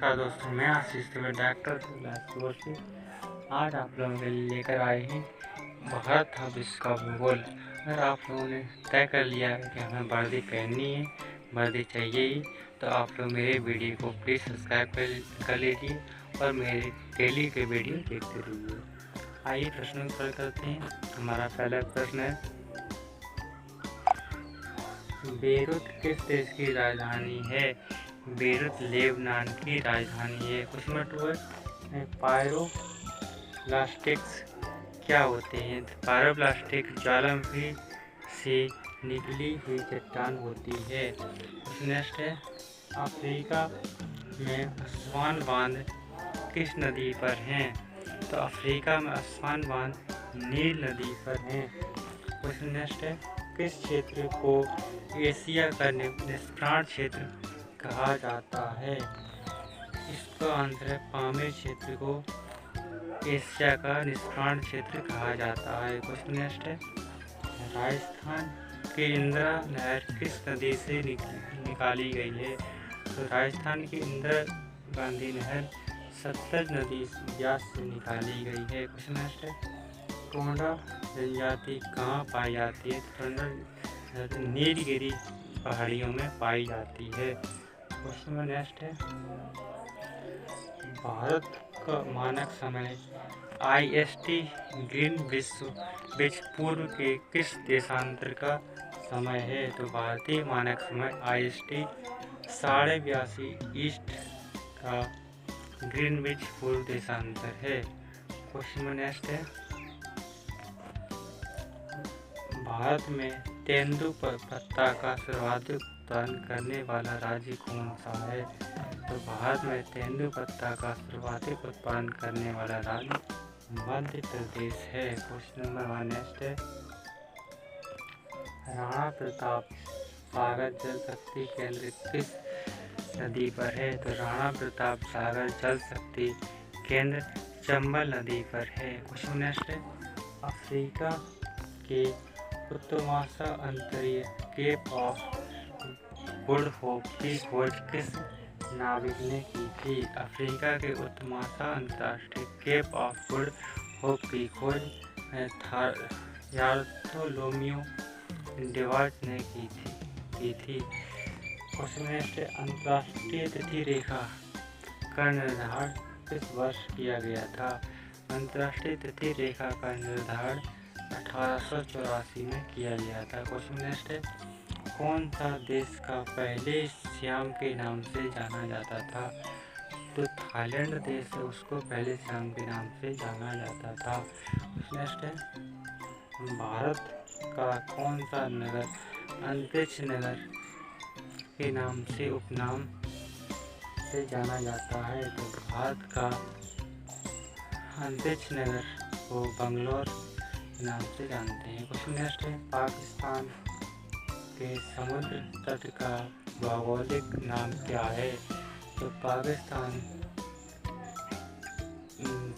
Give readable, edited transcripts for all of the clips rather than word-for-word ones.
नमस्कार दोस्तों, मैं आशीष तुम्हें डॉक्टर स्टोर से आज आप लोगों के लिए लेकर आए हैं भारत था विश्व का भूगोल। अगर आप लोगों ने तय कर लिया है कि हमें वर्दी पहननी है, वर्दी चाहिए ही, तो आप लोग मेरे वीडियो को प्लीज़ सब्सक्राइब कर लीजिए और मेरे डेली के वीडियो देखते रहिए। आइए प्रश्नों का उत्तर करते हैं। हमारा पहला प्रश्न है, बेरूत किस देश की राजधानी है? बेरूत लेबनान की राजधानी है। क्वेश्चन नंबर 2 है, पायरोब्लास्टिक्स क्या होते हैं? पायरोब्लास्टिक ज्वालामुखी से निकली हुई चट्टान होती है। नेक्स्ट है, अफ्रीका में अस्वान बांध किस नदी पर हैं? तो अफ्रीका में अस्वान बांध नील नदी पर हैं। क्वेश्चन नेक्स्ट है, किस क्षेत्र को एशिया का निष्प्राण क्षेत्र कहा जाता है? इसका आंसर है, पामेर क्षेत्र को एशिया का निष्प्राण क्षेत्र कहा जाता है। क्वेश्चन नेक्स्ट है, राजस्थान की इंदिरा नहर किस नदी से निकाली गई है? तो राजस्थान की इंदिरा गांधी नहर सतलज नदी व्यास से निकाली गई है। क्वेश्चन नेक्स्ट है, टोंडा जनजाति कहाँ पाई जाती है? टोंडा नीलगिरी पहाड़ियों में पाई जाती है। क्वेश्चन नेक्स्ट है, भारत का मानक समय IST ग्रीनविच पूर्व के किस देशांतर का समय है? तो भारतीय मानक समय IST 82.5 ईस्ट का ग्रीनविच पूर्व देशांतर है। क्वेश्चन नेक्स्ट है, भारत में तेंदुपत्ता का सर्वाधिक उत्पादन करने वाला राज्य कौन सा है? तो भारत में तेंदुपत्ता का सर्वाधिक उत्पादन करने वाला राज्य मध्य प्रदेश है। क्वेश्चन नंबर 1 नेक्स्ट है, राणा प्रताप सागर जल शक्ति केंद्र किस नदी पर है? तो राणा प्रताप सागर जल शक्ति केंद्र चंबल नदी पर है। क्वेश्चन नेक्स्ट है, अफ्रीका के उत्तरवासा अंतरीय केप ऑफ गुड होप की खोज किस नाविक ने की थी? अफ्रीका के उत्तरवासा अंतर्राष्ट्रीय केप ऑफ गुड होप की खोज बार्थोलोम्यू डिवाज ने की थी। क्वेश्चन नेक्स्ट है, अंतर्राष्ट्रीय तिथि रेखा का निर्धारण किस वर्ष किया गया था? अंतर्राष्ट्रीय तिथि रेखा का निर्धारण 1884 में किया गया था। क्वेश्चन नेक्स्ट है, कौन सा देश का पहले श्याम के नाम से जाना जाता था? तो थाईलैंड देश है, उसको पहले श्याम के नाम से जाना जाता था। नेक्स्ट है, भारत का कौन सा नगर अंतरिक्ष नगर के नाम से उपनाम से जाना जाता है? तो भारत का अंतरिक्ष नगर को बंगलोर नाम से जानते हैं। क्वेश्चन नेक्स्ट है, पाकिस्तान के समुद्र तट का भौगोलिक नाम क्या है? तो पाकिस्तान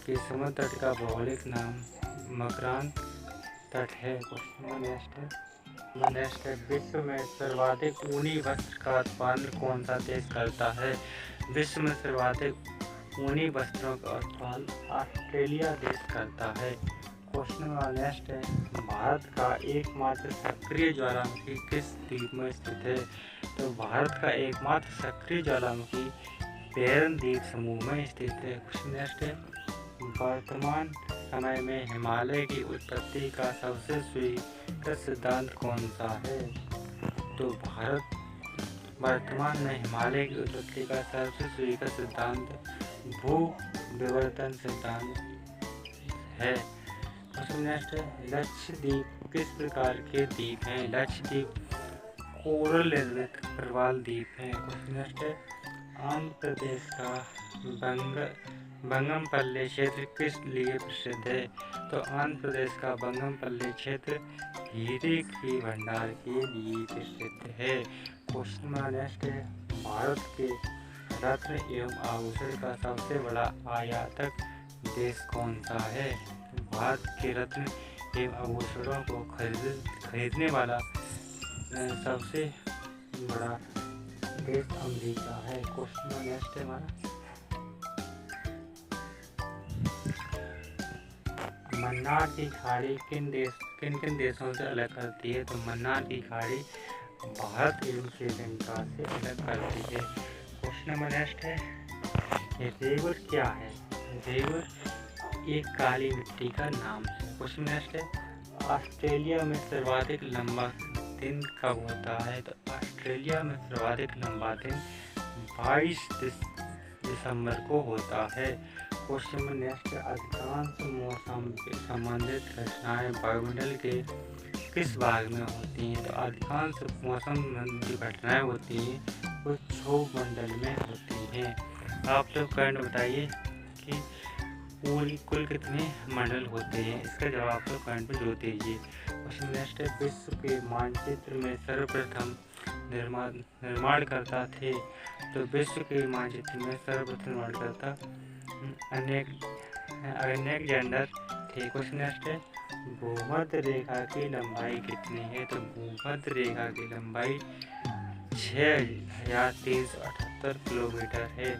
के समुद्र तट का भौगोलिक नाम मकरान तट है। क्वेश्चन नेक्स्ट है, विश्व में सर्वाधिक ऊनी वस्त्र का उत्पादन कौन सा देश करता है? विश्व में सर्वाधिक ऊनी वस्त्रों का उत्पादन ऑस्ट्रेलिया देश करता है। क्वेश्चन नेक्स्ट है, भारत का एकमात्र सक्रिय ज्वालामुखी किस द्वीप में स्थित है? तो भारत का एकमात्र सक्रिय ज्वालामुखी बेरन द्वीप समूह में स्थित है। क्वेश्चन नेक्स्ट है, वर्तमान समय में हिमालय की उत्पत्ति का सबसे स्वीकृत सिद्धांत कौन सा है? तो भारत वर्तमान में हिमालय की उत्पत्ति का सबसे स्वीकृत सिद्धांत भू विवर्तन सिद्धांत है। क्वेश्चन नेक्स्ट है, लक्षद्वीप किस प्रकार के द्वीप हैं? लक्षद्वीप कोरल निर्मित प्रवाल द्वीप हैं। क्वेश्चन नेक्स्ट है, आंध्र प्रदेश का बंगमपल्ली क्षेत्र किस लिए प्रसिद्ध है? तो आंध्र प्रदेश का बंगमपल्ली क्षेत्र हीरे के भंडार के लिए प्रसिद्ध है। क्वेश्चन नेक्स्ट है, भारत के रत्न एवं आभूषण का सबसे बड़ा आयातक देश कौन सा है? भारत के रत्न एवं आभूषणों को खरीदने वाला सबसे बड़ा देश अमेरिका है। क्वेश्चन नेक्स्ट है हमारा, मन्नार की खाड़ी किन किन देशों से अलग करती है? तो मन्नार की खाड़ी भारत एवं श्रीलंका से अलग करती है। क्वेश्चन नंबर नेक्स्ट है, रेवर क्या है? रेवर एक काली मिट्टी का नाम है। क्वेश्चन नेक्स्ट है, ऑस्ट्रेलिया में सर्वाधिक लंबा दिन कब होता है? तो ऑस्ट्रेलिया में सर्वाधिक लंबा दिन 22 दिसंबर को होता है। क्वेश्चन नंबर नेक्स्ट, अधिकांश मौसम से संबंधित घटनाएं वायुमंडल के किस भाग में होती हैं? तो अधिकांश मौसम जो घटनाएं होती हैं वो क्षोभमंडल में होती हैं। आप लोग कमेंट बताइए कि कुल कितने मंडल होते हैं, इसका जवाब आप लोग कमेंट में जरूर दीजिए। क्वेश्चन नेक्स्ट है, विश्व के मानचित्र में सर्वप्रथम निर्माणकर्ता थे? तो विश्व के मानचित्र में सर्वप्रथम निर्माणकर्ता अलेक्जेंडर थे। क्वेश्चन नेक्स्ट है, भूमध्य रेखा की लंबाई कितनी है? तो भूमध्य रेखा की लंबाई 6378 किलोमीटर है।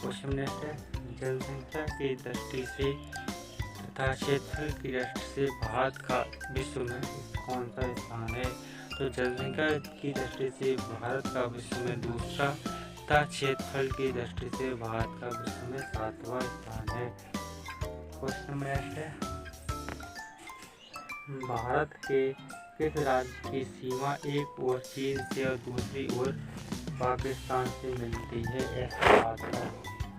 क्वेश्चन नेक्स्ट है, जनसंख्या की दृष्टि से तथा क्षेत्रफल की दृष्टि से भारत का विश्व में कौन सा स्थान है? तो जनसंख्या की दृष्टि से भारत का विश्व में दूसरा तथा क्षेत्रफल की दृष्टि से भारत का विश्व में 7वां स्थान है। क्वेश्चन नंबर नेक्स्ट है, भारत के किस राज्य की सीमा एक ओर चीन से और दूसरी ओर पाकिस्तान से मिलती है? ऐसा बात है,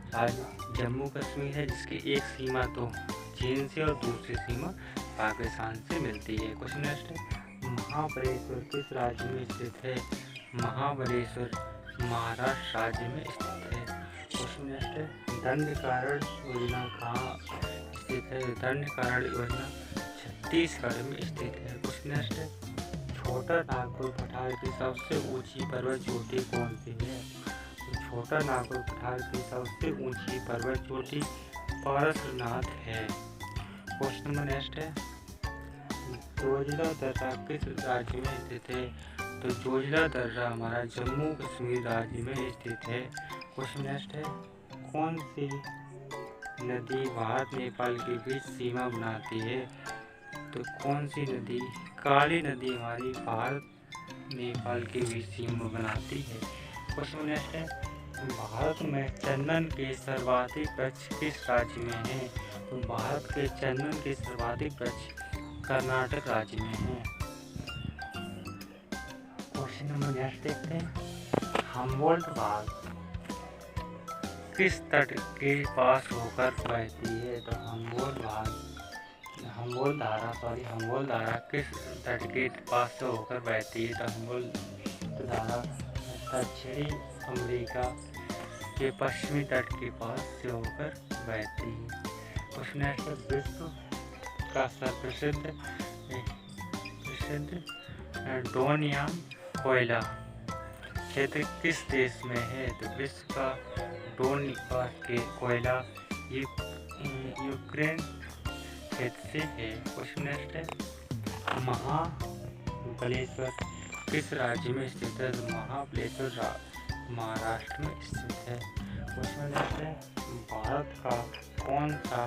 राज्य जम्मू कश्मीर है जिसकी एक सीमा तो चीन से और दूसरी सीमा पाकिस्तान से मिलती है। क्वेश्चन नेक्स्ट है, महाबलेश्वर किस राज्य में स्थित है? महाबलेश्वर महाराष्ट्र राज्य में स्थित है। क्वेश्चन नेक्स्ट है, दंडकारण्य योजना कहाँ स्थित है? दंडकारण्य योजना छत्तीसगढ़ में स्थित है। क्वेश्चन नेक्स्ट है, छोटा नागपुर पठार की सबसे ऊंची पर्वत चोटी कौन सी है? छोटा नागपुर पठार की सबसे ऊंची पर्वत चोटी पारसनाथ है। क्वेश्चन नंबर नेक्स्ट है, जोजिला दर्रा किस राज्य में स्थित है? तो जोजिला दर्रा हमारा जम्मू कश्मीर राज्य में स्थित है। क्वेश्चन नेक्स्ट है, कौन सी नदी भारत नेपाल के बीच सीमा बनाती है? तो कौन सी नदी? काली नदी हमारी भारत नेपाल के बीच सीमा बनाती है। क्वेश्चन नेक्स्ट है, भारत में चंदन के सर्वाधिक वृक्ष किस राज्य में है? तो भारत के चंदन के सर्वाधिक वृक्ष कर्नाटक राज्य में है। क्वेश्चन नंबर नेक्स्ट देखते हैं, हम्बोल्ट बाग किस तट के पास होकर बहती है? तो हम्बोल्ट धारा किस तट के पास से होकर बहती है? तो हम्बोल्ट धारा दक्षिणी अमेरिका के पश्चिमी तट के पास से होकर बहती है। क्वेश्चन है, विश्व का प्रसिद्ध डोनियम कोयला क्षेत्र किस देश में है? तो विश्व का डोनियम के कोयला यूक्रेन क्षेत्र से है। क्वेश्चन है, महाबलेश्वर किस राज्य में स्थित है? तो महाबलेश्वर महाराष्ट्र में स्थित है। क्वेश्चन है, भारत का कौन सा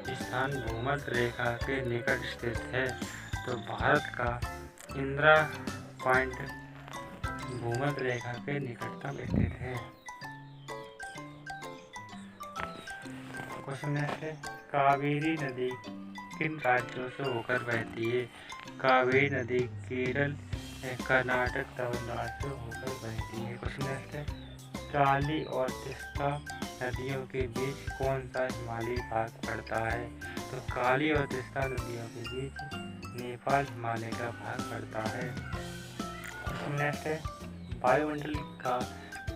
स्थान भूमध्य रेखा के निकट स्थित है? तो भारत का इंदिरा पॉइंट भूमध्य रेखा के निकटतम स्थित है। क्वेश्चन है, कावेरी नदी किन राज्यों से होकर बहती है? कावेरी नदी केरल कर्नाटक तमिलनाडु से होकर बहती है। क्वेश्चन है, काली और तिस्ता नदियों के बीच कौन सा हिमालयी भाग पड़ता है? तो काली और तिस्ता नदियों के बीच नेपाल हिमालय का भाग पड़ता है। क्वेश्चन है, वायुमंडल का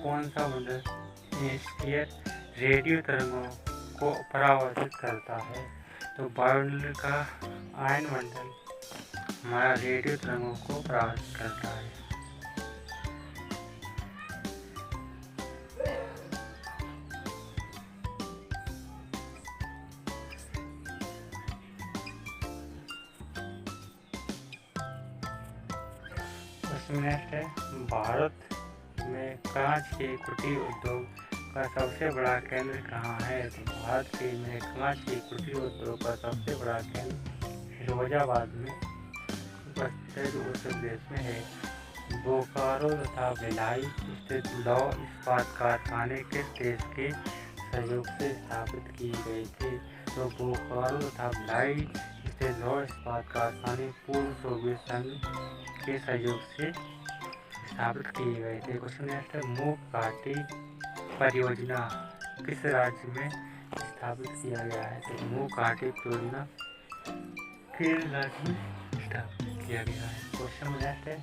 कौन सा मंडल स्फीयर रेडियो तरंगों को परावर्तित करता है? तो वायुमंडल का आयन मंडल हमारा रेडियो तरंगों को परावर्तित करता है। नेक्स्ट है, भारत में कांच के कुटीर उद्योग का सबसे बड़ा केंद्र कहाँ है? तो भारत के में कांच के कुटीर उद्योग का सबसे बड़ा केंद्र फिरोजाबाद में उपस्थित उत्तर प्रदेश में है। बोकारो तथा भिलाई स्थित लौह इस्पात कारखाने किस देश के सहयोग से स्थापित किए गए थे? तो बोकारो तथा भिलाई स्थित लौह इस्पात कारखाने पूर्व सोवियत संघ के सहयोग से स्थापित किए गए थे। क्वेश्चन नेक्स्ट है, मूक घाटी परियोजना किस राज्य में स्थापित किया गया है? तो मूक घाटी परियोजना केरल राज्य में स्थापित किया गया है। क्वेश्चन नेक्स्ट है,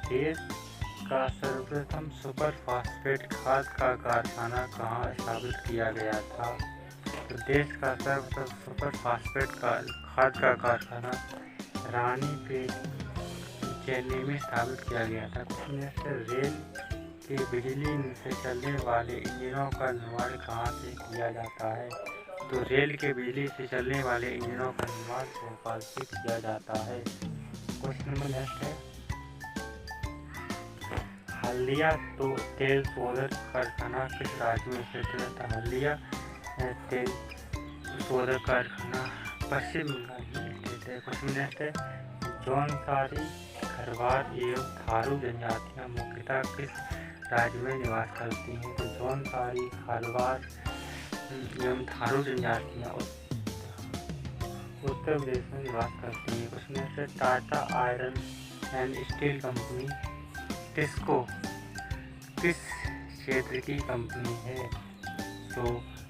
देश का सर्वप्रथम सुपर फास्फेट खाद का कारखाना कहाँ स्थापित किया गया था? तो देश का सर्वप्रथम सुपर फास्फेट खाद का कारखाना रानीपेट चेन्नई में स्थापित किया गया था। क्वेश्चन नेक्स्ट है, रेल के बिजली से चलने वाले इंजनों का निर्माण कहाँ से किया जाता है? तो रेल के बिजली से चलने वाले इंजनों का निर्माण भोपाल से किया जाता है। क्वेश्चन नंबर नेक्स्ट है, हल्दिया तो तेल शोधन कारखाना किस राज्य में स्थित है? हल्दिया तेल शोधन कारखाना पश्चिम बंगाल में स्थित है। क्वेश्चन नेक्स्ट है, जौनसारी, खरवार एवं थारू जनजातियाँ मुख्यतः किस राज्य में निवास करती हैं? तो जौनसारी, खरवार एवं थारू जनजातियाँ उत्तर प्रदेश में निवास करती हैं। क्वेश्चन नेक्स्ट है, Tata iron and steel company TISCO किस क्षेत्र की कंपनी है? तो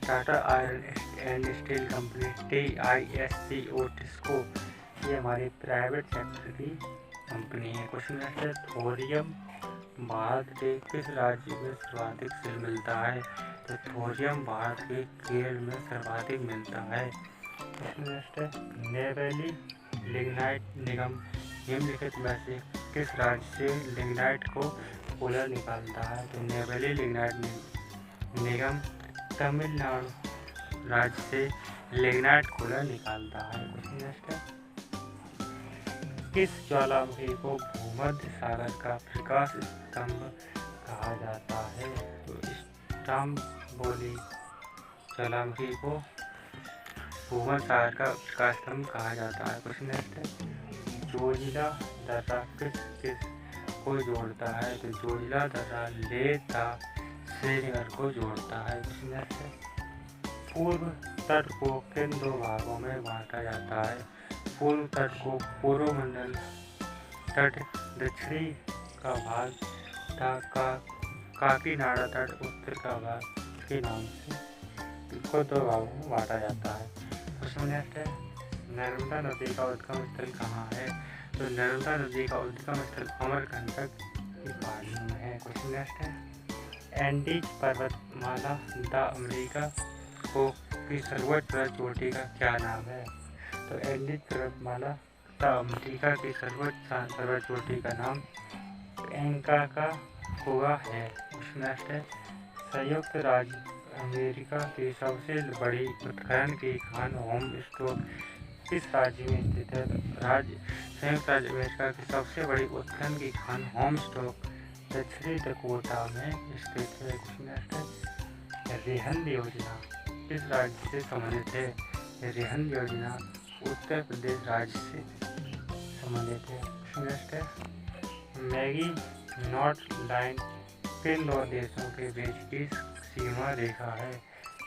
Tata iron and steel company TISCO TISCO ये हमारी प्राइवेट सेक्टर की कंपनी है। क्वेश्चन नेक्स्ट है, थोरियम भारत के किस राज्य में सर्वाधिक से मिलता है? तो थोरियम भारत के केरल में सर्वाधिक मिलता है। क्वेश्चन नेक्स्ट है, नेवेली लिग्नाइट निगम निम्नलिखित में से किस राज्य से लिग्नाइट को कोयला निकालता है? तो नेवेली लिग्नाइट निगम तमिलनाडु राज्य से लिग्नाइट कोयला निकालता है। क्वेश्चन नेक्स्ट है, किस ज्वालामुखी को भूमध्य सागर का प्रकाश स्तंभ कहा जाता है? तो स्ट्रोम्बोली ज्वालामुखी को भूमध्य सागर का प्रकाश स्तंभ कहा जाता है। क्वेश्चन नेक्स्ट है, जोजिला दर्रा किस को जोड़ता है? तो जोजिला दर्रा लेह तथा श्रीनगर को जोड़ता है। क्वेश्चन नेक्स्ट है, पूर्व तट को किन दो भागों में बांटा जाता है? पूर्व तट को कोरोमंडल तट दक्षिणी का भाग तथा काकीनाडा तट उत्तर का भाग के नाम से इसको दो भागों में बांटा जाता है। क्वेश्चन नेक्स्ट है, नर्मदा नदी का उद्गम स्थल कहाँ है? तो नर्मदा नदी का उद्गम स्थल अमरकंटक की पहाड़ियों में है। क्वेश्चन नेक्स्ट है, एंडीज पर्वतमाला द अमेरिका को की सर्वोच्च चोटी का क्या नाम है? तो एंडीज पर्वतमाला द अमेरिका की सर्वोच्च चोटी का नाम एंकाकागुआ है। नेक्स्ट है, संयुक्त राज्य अमेरिका की सबसे बड़ी उत्खनन की खान होम स्टॉक किस राज्य में स्थित है? संयुक्त राज्य अमेरिका की सबसे बड़ी उत्खनन की खान होम स्टॉक दक्षिणी डकोटा में स्थित है। नेक्स्ट है, रिहंद योजना किस राज्य से संबंधित है? रिहंद योजना उत्तर प्रदेश राज्य से संबंधित है। नेक्स्ट है, मैगी नॉट लाइन किन दो देशों के बीच की सीमा रेखा है?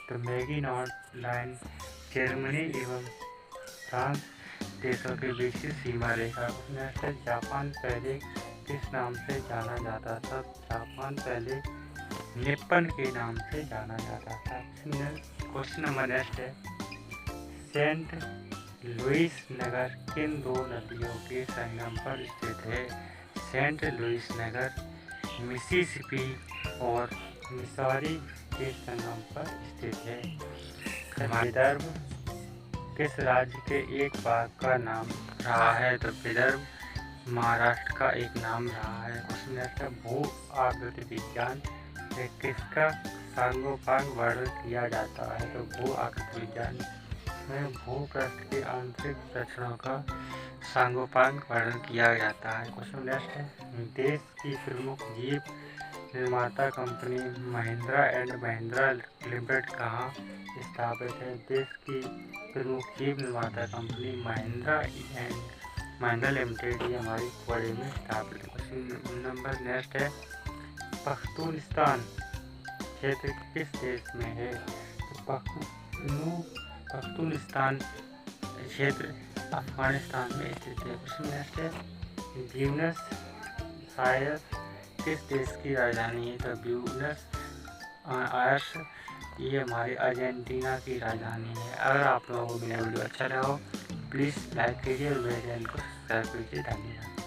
तो मैगी नॉट लाइन जर्मनी एवं फ्रांस देशों के बीच की सीमा रेखा। नेक्स्ट है, जापान पहले किस नाम से जाना जाता था? जापान पहले निप्पन के नाम से जाना जाता था। क्वेश्चन नंबर नेक्स्ट है, सेंट लुइस नगर किन दो नदियों के संगम पर स्थित है? सेंट लुइस नगर मिसिसिपी और मिसौरी के संगम पर स्थित है। विदर्भ किस राज्य के एक भाग का नाम रहा है? तो विदर्भ महाराष्ट्र का एक नाम रहा है। क्वेश्चन है, भू आकृति विज्ञान में किसका सांगोपांग वर्णन किया जाता है? तो भू आकृति विज्ञान में भूपृष्ठ के आंतरिक लक्षणों का सांगोपांग वर्णन किया जाता है। क्वेश्चन नेक्स्ट है, देश की प्रमुख जीव निर्माता company Mahindra and Mahindra limited कहाँ स्थापित है? देश की प्रमुख जीप निर्माता company Mahindra and Mahindra limited ये हमारी पुणे में स्थापित है। क्वेश्चन नंबर नेक्स्ट है, पख्तूनिस्तान क्षेत्र किस देश में है? तो पख्तूनिस्तान क्षेत्र अफगानिस्तान में स्थित है। क्वेश्चन नेक्स्ट है, ब्यूनस आयर्स किस देश की राजधानी है? तो ब्यूनस आयर्स ये हमारी अर्जेंटीना की राजधानी है। अगर आप लोगों को मेरा वीडियो अच्छा लगा हो प्लीज़ लाइक कीजिए और मेरे चैनल को सब्सक्राइब कीजिए। धन्यवाद।